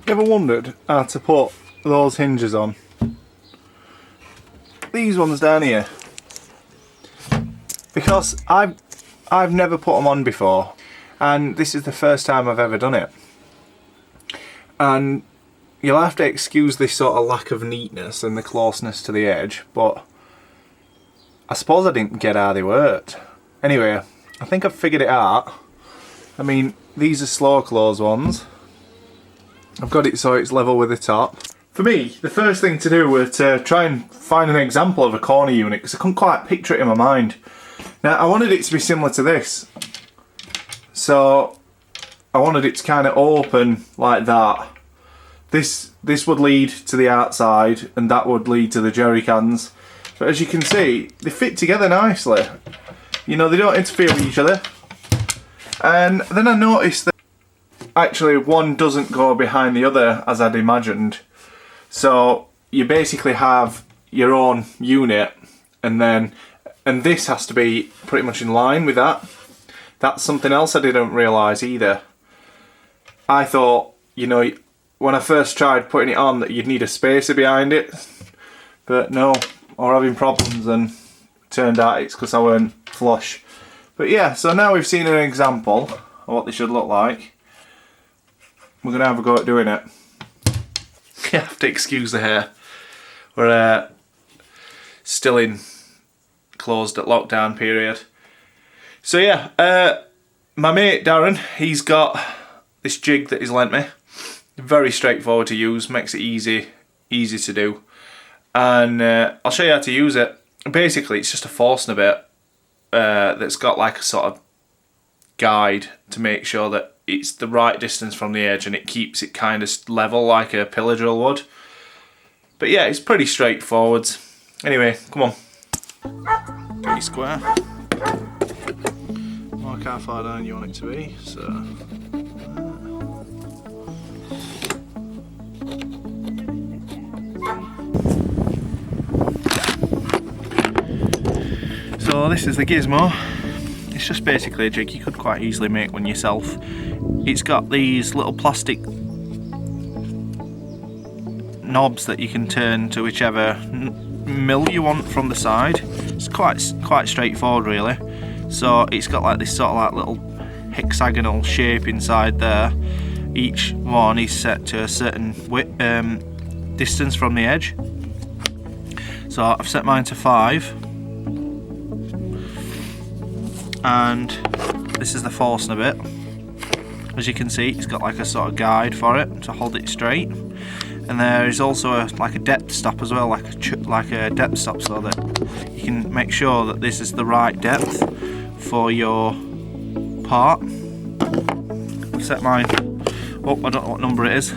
Ever wondered how to put those hinges on? These ones down here. Because I've never put them on before, and this is the first time I've ever done it. And you'll have to excuse this sort of lack of neatness and the closeness to the edge, but I suppose I didn't get how they worked. Anyway, I think I've figured it out. I mean, these are slow close ones. I've got it so it's level with the top. For me, the first thing to do was to try and find an example of a corner unit, because I couldn't quite picture it in my mind. Now, I wanted it to be similar to this. So, I wanted it to kind of open like that. This would lead to the outside, and that would lead to the jerry cans. But as you can see, they fit together nicely. You know, they don't interfere with each other. And then I noticed that actually one doesn't go behind the other as I'd imagined. So you basically have your own unit, and this has to be pretty much in line with that. That's something else I didn't realise either. I thought, you know, when I first tried putting it on, that you'd need a spacer behind it, but no, I was having problems, and it turned out it's because I weren't flush. But yeah, so now we've seen an example of what they should look like. We're going to have a go at doing it. You have to excuse the hair. We're still in closed at lockdown period. So yeah, my mate Darren, he's got this jig that he's lent me. Very straightforward to use, makes it easy to do. And I'll show you how to use it. Basically, it's just a Forstner bit that's got like a sort of guide to make sure that it's the right distance from the edge, and it keeps it kind of level like a pillar drill would. But yeah, it's pretty straightforward. Anyway, come on. Get your square. Mark how far down you want it to be. So this is the gizmo. It's just basically a jig you could quite easily make one yourself. It's got these little plastic knobs that you can turn to whichever mill you want from the side. It's quite straightforward really. So it's got like this sort of like little hexagonal shape inside there. Each one is set to a certain distance from the edge. So I've set mine to 5. And this is the Forstner bit. As you can see, it's got like a sort of guide for it to hold it straight. And there is also like a depth stop as well, like a depth stop, so that you can make sure that this is the right depth for your part. I've set mine up, I don't know what number it is.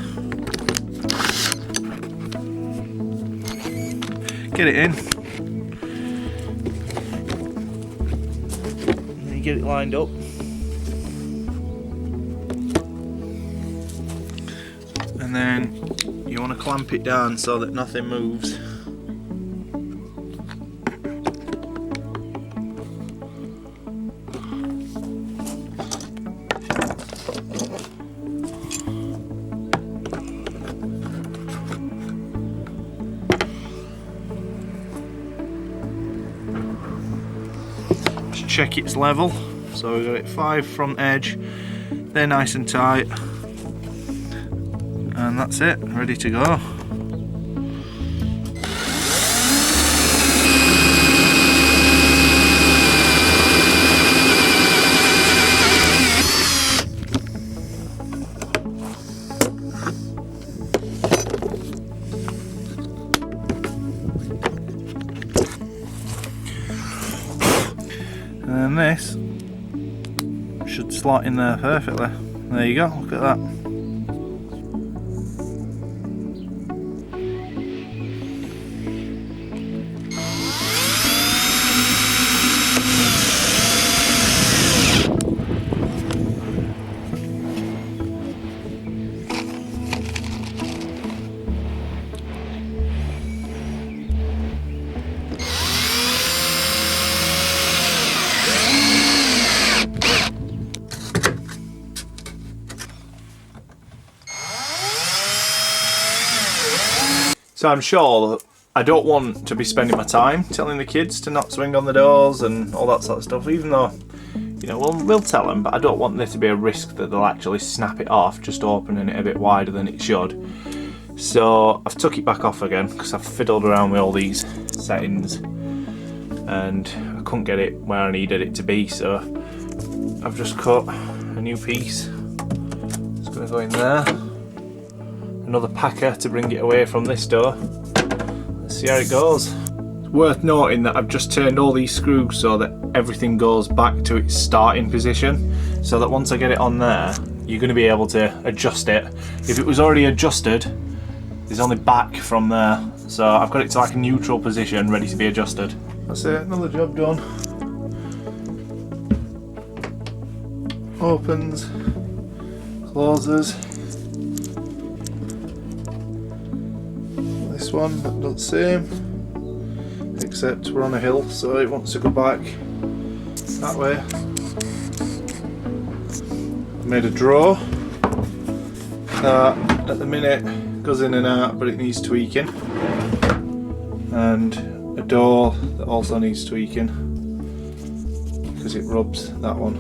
Get it in. Get it lined up. And then you want to clamp it down so that nothing moves. Check it's level, so we've got it 5 from edge, they're nice and tight, and that's it, ready to go. And this should slot in there perfectly. There you go, look at that. So I'm sure I don't want to be spending my time telling the kids to not swing on the doors and all that sort of stuff, even though, you know, we'll tell them, but I don't want there to be a risk that they'll actually snap it off just opening it a bit wider than it should. So I've took it back off again because I've fiddled around with all these settings and I couldn't get it where I needed it to be, so I've just cut a new piece. It's going to go in there. Another packer to bring it away from this door. Let's see how it goes. It's worth noting that I've just turned all these screws so that everything goes back to its starting position, so that once I get it on there, you're going to be able to adjust it. If it was already adjusted, it's only back from there. So I've got it to like a neutral position, ready to be adjusted. That's it, another job done. Opens, closes. This one does the same, except we're on a hill, so it wants to go back that way. I've made a drawer that at the minute goes in and out, but it needs tweaking, and a door that also needs tweaking because it rubs that one.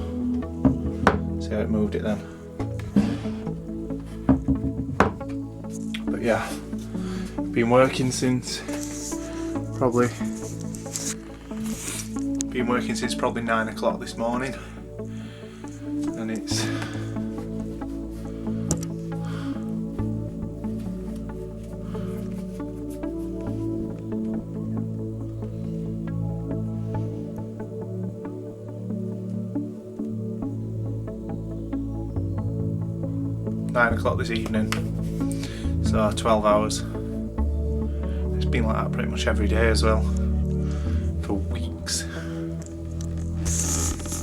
See how it moved it then? But yeah, been working since probably 9 o'clock this morning, and it's nine o'clock this evening, so 12 hours. It's been like that pretty much every day as well.